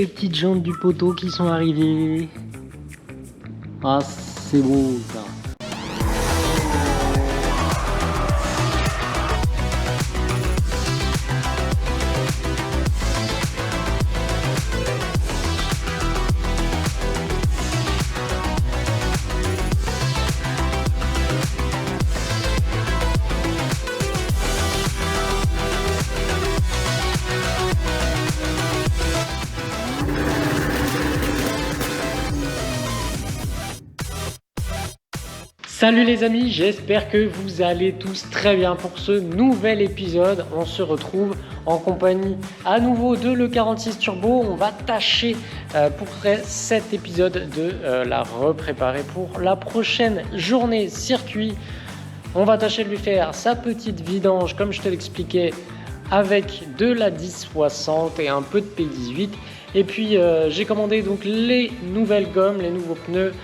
les petites jantes du poteau qui sont arrivées. Ah, c'est beau ça. Salut les amis, j'espère que vous allez tous très bien pour ce nouvel épisode. On se retrouve en compagnie à nouveau de l'E46 Turbo. On va tâcher pour cet épisode de la repréparer pour la prochaine journée circuit. On va tâcher de lui faire sa petite vidange comme je te l'expliquais avec de la 1060 et un peu de P18. Et puis j'ai commandé donc les nouvelles gommes, les nouveaux pneus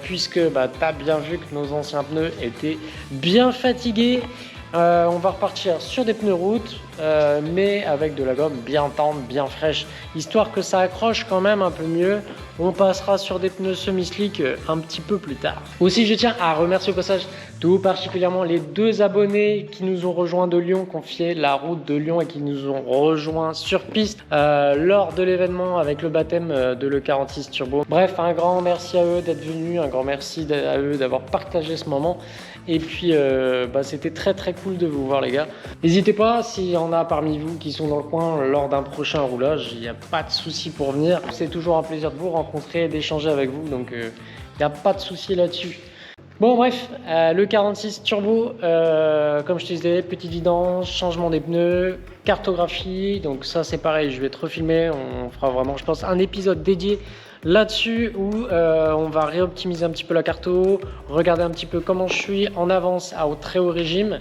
puisque tu as bien vu que nos anciens pneus étaient bien fatigués. On va repartir sur des pneus route mais avec de la gomme bien tendre, bien fraîche, histoire que ça accroche quand même un peu mieux. On passera sur des pneus semi-slick un petit peu plus tard. Aussi, je tiens à remercier au passage tout particulièrement les 2 abonnés qui nous ont rejoints de Lyon, qui ont fait la route de Lyon et qui nous ont rejoints sur piste lors de l'événement avec le baptême de l'E46 Turbo. Bref, un grand merci à eux d'être venus, un grand merci à eux d'avoir partagé ce moment. Et puis c'était très très cool de vous voir les gars. N'hésitez pas, s'il y en a parmi vous qui sont dans le coin lors d'un prochain roulage, il n'y a pas de souci pour venir. C'est toujours un plaisir de vous rencontrer et d'échanger avec vous, donc il n'y a pas de souci là-dessus. Bon bref, le 46 Turbo, comme je te disais, petite vidange, changement des pneus, cartographie, donc ça c'est pareil, je vais te refilmer, on fera vraiment je pense un épisode dédié là-dessus où on va réoptimiser un petit peu la carto, regarder un petit peu comment je suis en avance au très haut régime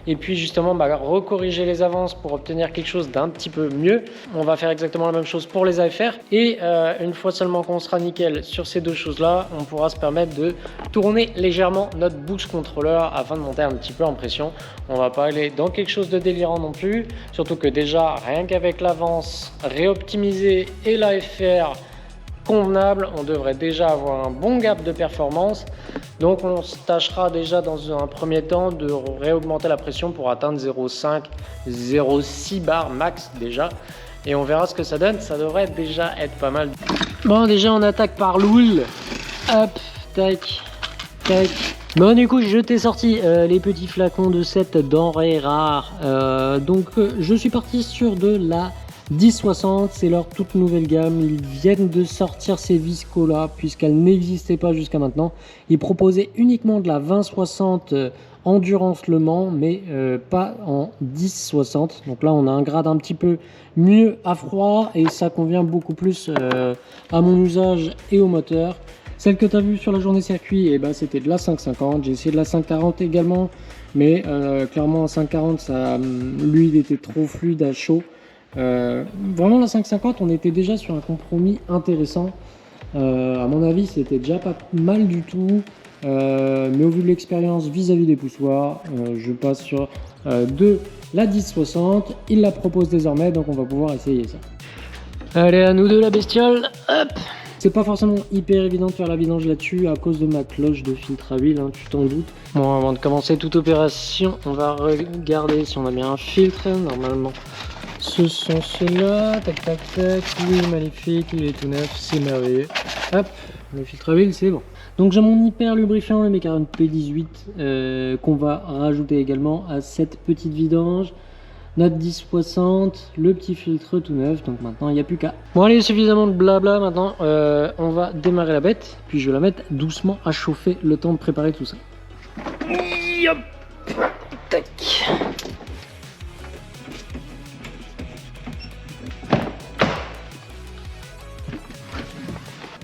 et puis justement recorriger les avances pour obtenir quelque chose d'un petit peu mieux. On va faire exactement la même chose pour les AFR et une fois seulement qu'on sera nickel sur ces 2 choses là, on pourra se permettre de tourner légèrement notre boost controller afin de monter un petit peu en pression. On va pas aller dans quelque chose de délirant non plus, surtout que déjà rien qu'avec l'avance réoptimisée et l'AFR convenable, on devrait déjà avoir un bon gap de performance. Donc on se tâchera déjà dans un premier temps de réaugmenter la pression pour atteindre 0,5, 0,6 bar max déjà. Et on verra ce que ça donne, ça devrait déjà être pas mal. Bon déjà on attaque par l'huile. Hop, tac, tac. Bon du coup je t'ai sorti les petits flacons de cette denrée rare. Je suis parti sur de la 1060, c'est leur toute nouvelle gamme. Ils viennent de sortir ces Visco là puisqu'elles n'existaient pas jusqu'à maintenant. Ils proposaient uniquement de la 2060 Endurance Le Mans mais pas en 1060. Donc là on a un grade un petit peu mieux à froid et ça convient beaucoup plus à mon usage et au moteur. Celle que tu as vue sur la journée circuit, c'était de la 550. J'ai essayé de la 540 également mais clairement en 540 l'huile était trop fluide à chaud. Vraiment la 550 on était déjà sur un compromis intéressant, à mon avis c'était déjà pas mal du tout, mais au vu de l'expérience vis-à-vis des poussoirs, je passe sur de la 1060. Il la propose désormais donc on va pouvoir essayer ça. Allez, à nous deux la bestiole. Hop, c'est pas forcément hyper évident de faire la vidange là-dessus à cause de ma cloche de filtre à huile, hein, tu t'en doutes. Bon, avant de commencer toute opération on va regarder si on a bien un filtre. Normalement ce sont ceux-là, tac tac tac, oui magnifique, il est tout neuf, c'est merveilleux. Hop, le filtre à huile c'est bon. Donc j'ai mon hyper lubrifiant, le Mecaren P18 qu'on va rajouter également à cette petite vidange. Notre 1060, le petit filtre tout neuf, donc maintenant il n'y a plus qu'à. Bon allez, suffisamment de blabla, maintenant on va démarrer la bête, puis je vais la mettre doucement à chauffer le temps de préparer tout ça. Hop, tac.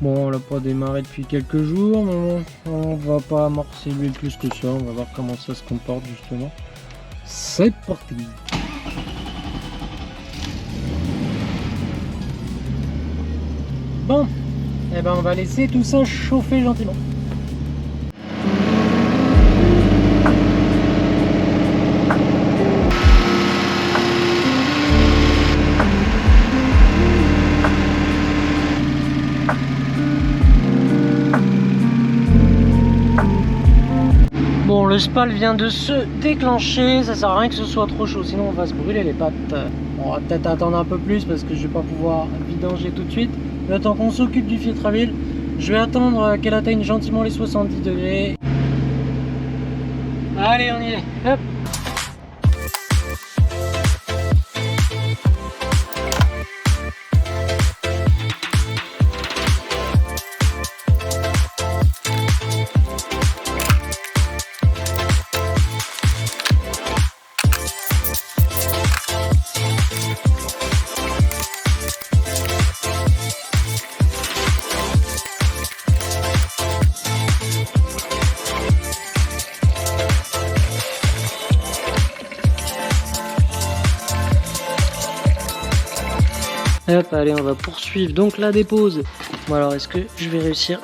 Bon, on l'a pas démarré depuis quelques jours, mais on va pas amorcer l'huile plus que ça, on va voir comment ça se comporte justement. C'est parti. Bon, on va laisser tout ça chauffer gentiment. le spal vient de se déclencher, ça sert à rien que ce soit trop chaud, sinon on va se brûler les pattes. On va peut-être attendre un peu plus parce que je vais pas pouvoir vidanger tout de suite. Le temps qu'on s'occupe du filtre à huile, je vais attendre qu'elle atteigne gentiment les 70 degrés. Allez, on y est. Hop. Hop, allez, on va poursuivre donc la dépose. Bon, alors est-ce que je vais réussir?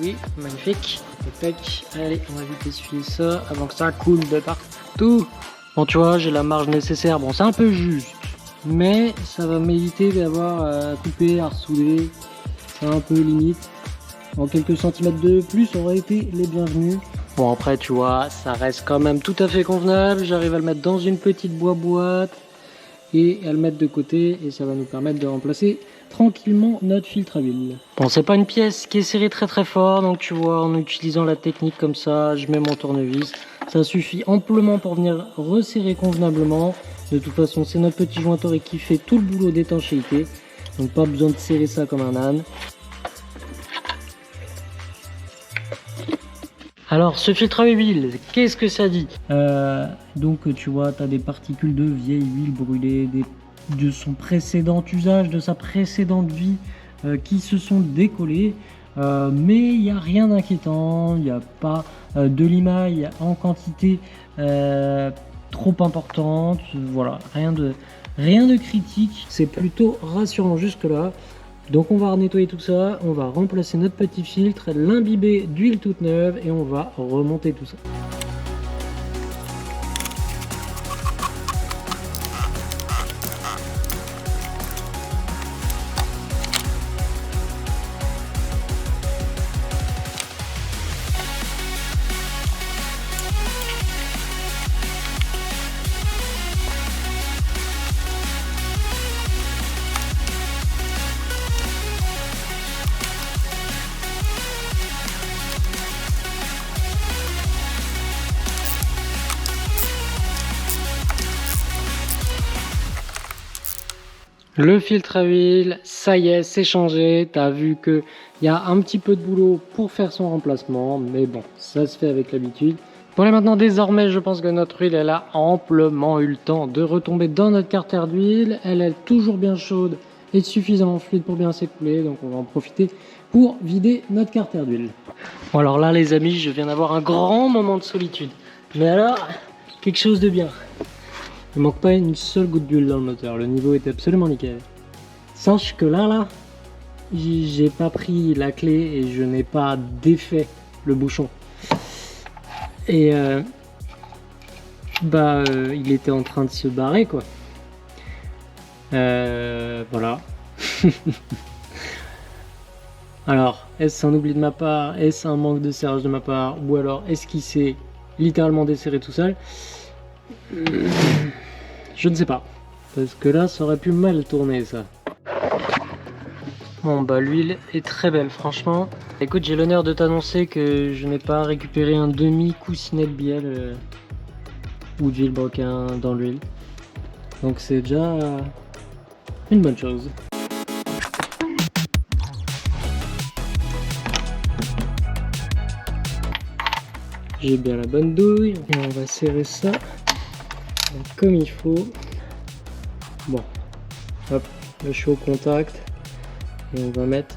Oui, magnifique. Tac. Allez, on va vite essuyer ça avant que ça coule de partout. Bon, tu vois, j'ai la marge nécessaire. Bon, c'est un peu juste, mais ça va m'éviter d'avoir à couper, à ressouder. C'est un peu limite. En quelques centimètres de plus aurait été les bienvenus. Bon, après, tu vois, ça reste quand même tout à fait convenable. J'arrive à le mettre dans une petite boîte et à le mettre de côté, et ça va nous permettre de remplacer tranquillement notre filtre à huile. Bon, c'est pas une pièce qui est serrée très très fort, donc tu vois, en utilisant la technique comme ça, je mets mon tournevis, ça suffit amplement pour venir resserrer convenablement. De toute façon, c'est notre petit jointeur qui fait tout le boulot d'étanchéité, donc pas besoin de serrer ça comme un âne. Alors, ce filtre à huile, qu'est-ce que ça dit? Donc, tu vois, tu as des particules de vieille huile brûlée, de son précédent usage, de sa précédente vie, qui se sont décollées. Mais il n'y a rien d'inquiétant, il n'y a pas de limaille en quantité trop importante. Voilà, rien de critique. C'est plutôt rassurant jusque-là. Donc on va nettoyer tout ça, on va remplacer notre petit filtre, l'imbiber d'huile toute neuve et on va remonter tout ça. Le filtre à huile, ça y est, c'est changé. Tu as vu qu'il y a un petit peu de boulot pour faire son remplacement, mais bon, ça se fait avec l'habitude. Bon, là maintenant, désormais, je pense que notre huile, elle a amplement eu le temps de retomber dans notre carter d'huile. Elle est toujours bien chaude et suffisamment fluide pour bien s'écouler, donc on va en profiter pour vider notre carter d'huile. Bon, alors là, les amis, je viens d'avoir un grand moment de solitude. Mais alors, quelque chose de bien. Il manque pas une seule goutte d'huile dans le moteur, le niveau est absolument nickel. Sache que là, j'ai pas pris la clé et je n'ai pas défait le bouchon. Et il était en train de se barrer quoi. Voilà. Alors, est-ce un oubli de ma part? Est-ce un manque de serrage de ma part? Ou alors, est-ce qu'il s'est littéralement desserré tout seul? Je ne sais pas. Parce que là, ça aurait pu mal tourner, ça. Bon, bah, l'huile est très belle, franchement. Écoute, j'ai l'honneur de t'annoncer que je n'ai pas récupéré un demi-coussinet de bielle ou d'huile broquin dans l'huile. Donc, c'est déjà une bonne chose. J'ai bien la bonne douille et on va serrer ça comme il faut. Bon, hop, là je suis au contact et on va mettre,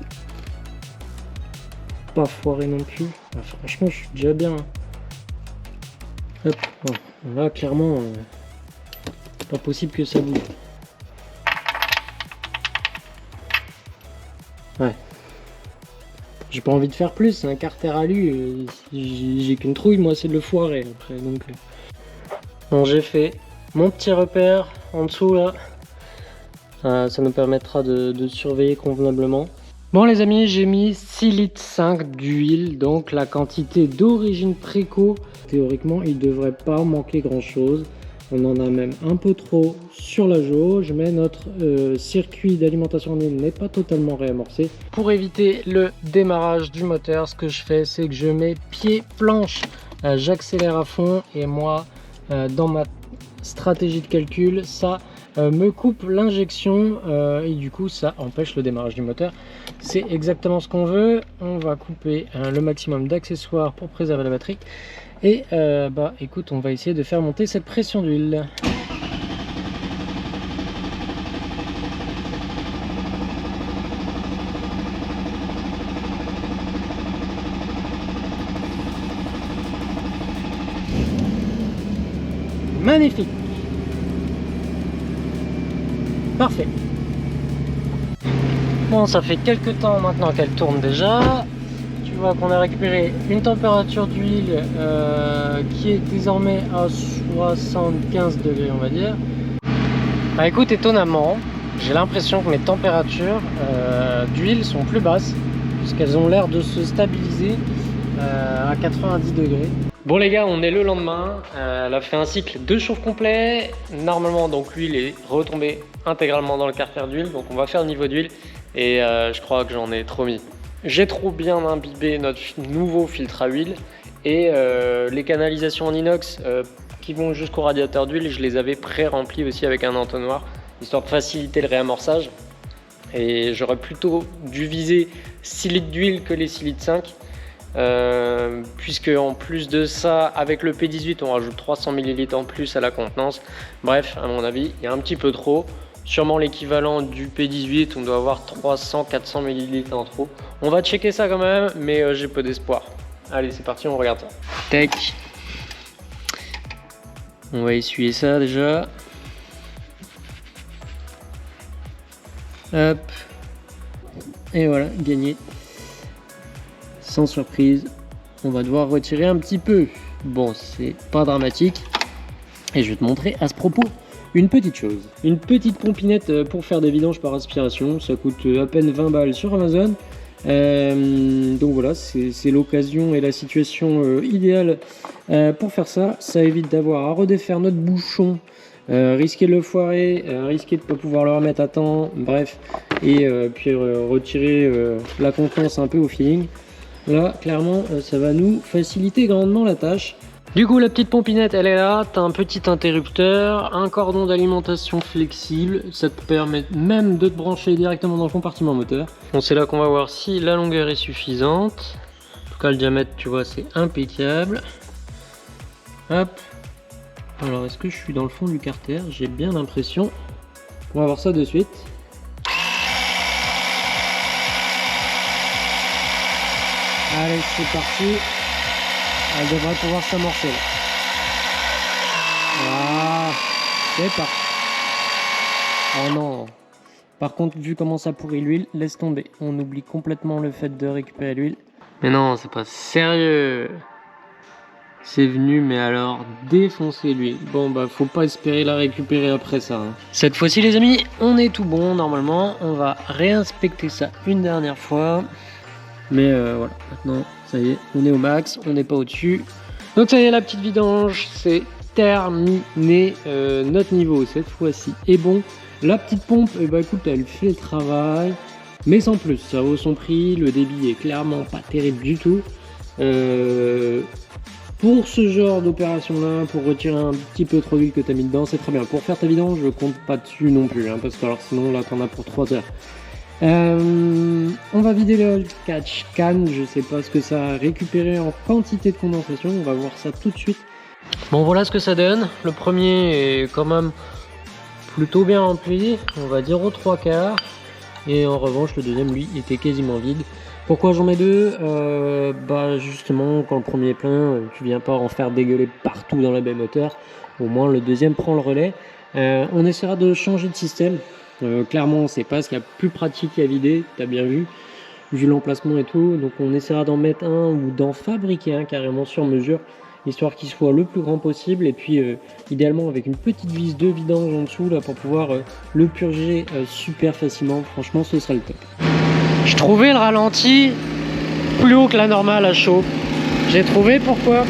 pas foirer non plus. Ah, franchement, je suis déjà bien. Hop, bon, là clairement, pas possible que ça bouge. Ouais. J'ai pas envie de faire plus, c'est un carter alu, j'ai qu'une trouille, moi c'est de le foirer après, donc... Bon, j'ai fait mon petit repère en dessous là, ça nous permettra de surveiller convenablement. Bon les amis, j'ai mis 6 litres 5 d'huile, donc la quantité d'origine Preco. Théoriquement, il ne devrait pas manquer grand chose. On en a même un peu trop sur la jauge, mais notre circuit d'alimentation en huile n'est pas totalement réamorcé. Pour éviter le démarrage du moteur, ce que je fais, c'est que je mets pied planche. J'accélère à fond et moi, dans ma stratégie de calcul, ça me coupe l'injection et du coup ça empêche le démarrage du moteur. C'est exactement ce qu'on veut. On va couper le maximum d'accessoires pour préserver la batterie et bah écoute, on va essayer de faire monter cette pression d'huile. Magnifique. Parfait. Bon, ça fait quelques temps maintenant qu'elle tourne déjà. Tu vois qu'on a récupéré une température d'huile qui est désormais à 75 degrés, on va dire. Bah écoute, étonnamment, j'ai l'impression que mes températures d'huile sont plus basses, puisqu'elles ont l'air de se stabiliser à 90 degrés. Bon les gars, on est le lendemain, elle a fait un cycle de chauffe complet. Normalement donc l'huile est retombée intégralement dans le carter d'huile, donc on va faire le niveau d'huile et je crois que j'en ai trop mis. J'ai trop bien imbibé notre nouveau filtre à huile et les canalisations en inox qui vont jusqu'au radiateur d'huile, je les avais pré-remplies aussi avec un entonnoir, histoire de faciliter le réamorçage. Et j'aurais plutôt dû viser 6 litres d'huile que les 6 litres 5. Puisque en plus de ça, avec le P18 on rajoute 300 ml en plus à la contenance. Bref, à mon avis il y a un petit peu trop, sûrement l'équivalent du P18, on doit avoir 300-400 ml en trop. On va checker ça quand même, mais j'ai peu d'espoir. Allez c'est parti, on regarde ça. Tac, on va essuyer ça déjà. Hop, et voilà, gagné. Sans surprise, on va devoir retirer un petit peu. Bon, c'est pas dramatique. Et je vais te montrer à ce propos une petite chose. Une petite pompinette pour faire des vidanges par aspiration. Ça coûte à peine 20 balles sur Amazon. Donc voilà, c'est l'occasion et la situation idéale pour faire ça. Ça évite d'avoir à redéfaire notre bouchon, risquer de le foirer, risquer de ne pas pouvoir le remettre à temps. Bref, et puis retirer la contenance un peu au feeling. Là, clairement, ça va nous faciliter grandement la tâche. Du coup, la petite pompinette, elle est là. Tu as un petit interrupteur, un cordon d'alimentation flexible. Ça te permet même de te brancher directement dans le compartiment moteur. Bon, c'est là qu'on va voir si la longueur est suffisante. En tout cas, le diamètre, tu vois, c'est impeccable. Hop. Alors, est-ce que je suis dans le fond du carter? J'ai bien l'impression. On va voir ça de suite. Allez, c'est parti. Elle devrait pouvoir s'amorcer là. Voilà, c'est parti. Oh non. Par contre, vu comment ça pourrit l'huile, laisse tomber. On oublie complètement le fait de récupérer l'huile. Mais non, c'est pas sérieux. C'est venu, mais alors défoncer l'huile. Bon, bah, faut pas espérer la récupérer après ça. Hein. Cette fois-ci, les amis, on est tout bon normalement. On va réinspecter ça une dernière fois. Mais voilà, maintenant, ça y est, on est au max, on n'est pas au-dessus. Donc ça y est, la petite vidange, c'est terminé. Notre niveau, cette fois-ci, est bon. La petite pompe, eh ben, écoute, elle fait le travail, mais sans plus. Ça vaut son prix, le débit est clairement pas terrible du tout. Pour ce genre d'opération-là, pour retirer un petit peu trop d'huile que tu as mis dedans, c'est très bien. Pour faire ta vidange, je compte pas dessus non plus, hein, parce que alors sinon, là, t'en as pour 3 heures. On va vider le catch can, je sais pas ce que ça a récupéré en quantité de condensation, on va voir ça tout de suite. Bon voilà ce que ça donne, le premier est quand même plutôt bien rempli, on va dire aux 3/4, et en revanche le deuxième lui était quasiment vide. Pourquoi j'en mets deux? Bah justement quand le premier est plein, tu viens pas en faire dégueuler partout dans la baie moteur, au moins le deuxième prend le relais. On essaiera de changer de système. Clairement c'est pas ce qu'il y a plus pratique à vider, tu as bien vu l'emplacement et tout, donc on essaiera d'en mettre un ou d'en fabriquer un carrément sur mesure, histoire qu'il soit le plus grand possible, et puis idéalement avec une petite vis de vidange en dessous là pour pouvoir le purger super facilement. Franchement ce serait le top. Je trouvais le ralenti plus haut que la normale à chaud. J'ai trouvé pourquoi.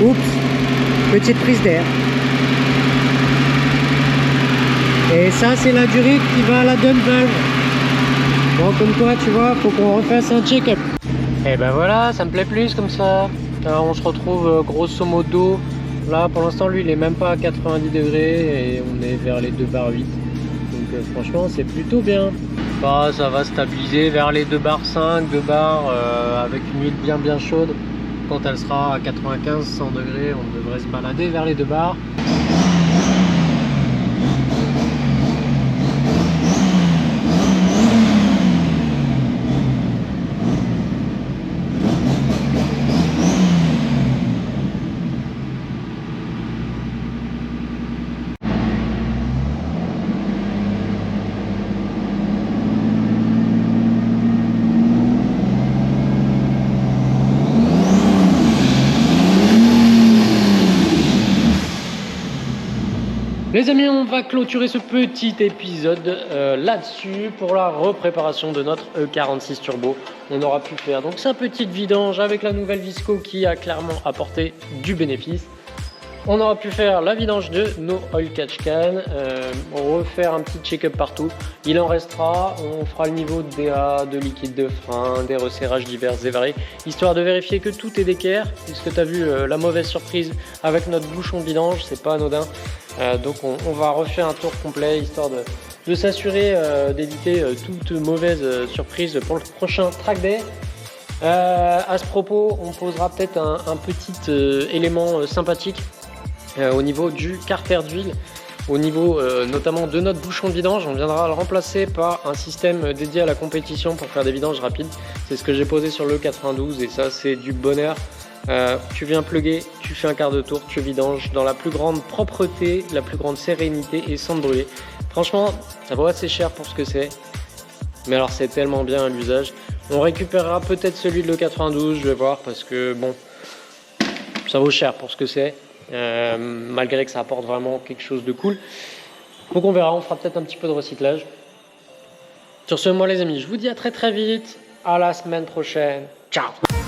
Oups, petite prise d'air. Et ça, c'est la durée qui va à la dump valve. Bon, comme quoi, tu vois, faut qu'on refasse un check-up. Et ben voilà, ça me plaît plus comme ça. Alors, on se retrouve grosso modo. Là, pour l'instant, lui, il est même pas à 90 degrés et on est vers les 2 bar 8. Donc, franchement, c'est plutôt bien. Bah, ça va stabiliser vers les 2 bar 5, 2 bar avec une huile bien chaude. Quand elle sera à 95, 100 degrés, on devrait se balader vers les 2 bars. Les amis, on va clôturer ce petit épisode là-dessus pour la repréparation de notre E46 Turbo. On aura pu faire donc sa petite vidange avec la nouvelle Visco qui a clairement apporté du bénéfice. On aura pu faire la vidange de nos oil catch can, refaire un petit check-up partout. Il en restera, on fera le niveau de DA, de liquide de frein, des resserrages divers et variés, histoire de vérifier que tout est d'équerre, puisque tu as vu la mauvaise surprise avec notre bouchon de vidange, c'est pas anodin. Donc on va refaire un tour complet, histoire de s'assurer d'éviter toute mauvaise surprise pour le prochain track day. À ce propos, on posera peut-être un petit élément sympathique au niveau du carter d'huile, au niveau notamment de notre bouchon de vidange. On viendra le remplacer par un système dédié à la compétition pour faire des vidanges rapides. C'est ce que j'ai posé sur le 92 et ça c'est du bonheur. Tu viens plugger, tu fais un quart de tour, tu vidanges dans la plus grande propreté, la plus grande sérénité et sans te brûler. Franchement, ça vaut assez cher pour ce que c'est. Mais alors c'est tellement bien à l'usage. On récupérera peut-être celui de le 92, je vais voir, parce que bon, ça vaut cher pour ce que c'est. Malgré que ça apporte vraiment quelque chose de cool. Donc on verra, on fera peut-être un petit peu de recyclage. Sur ce, moi les amis, je vous dis à très vite. À la semaine prochaine. Ciao.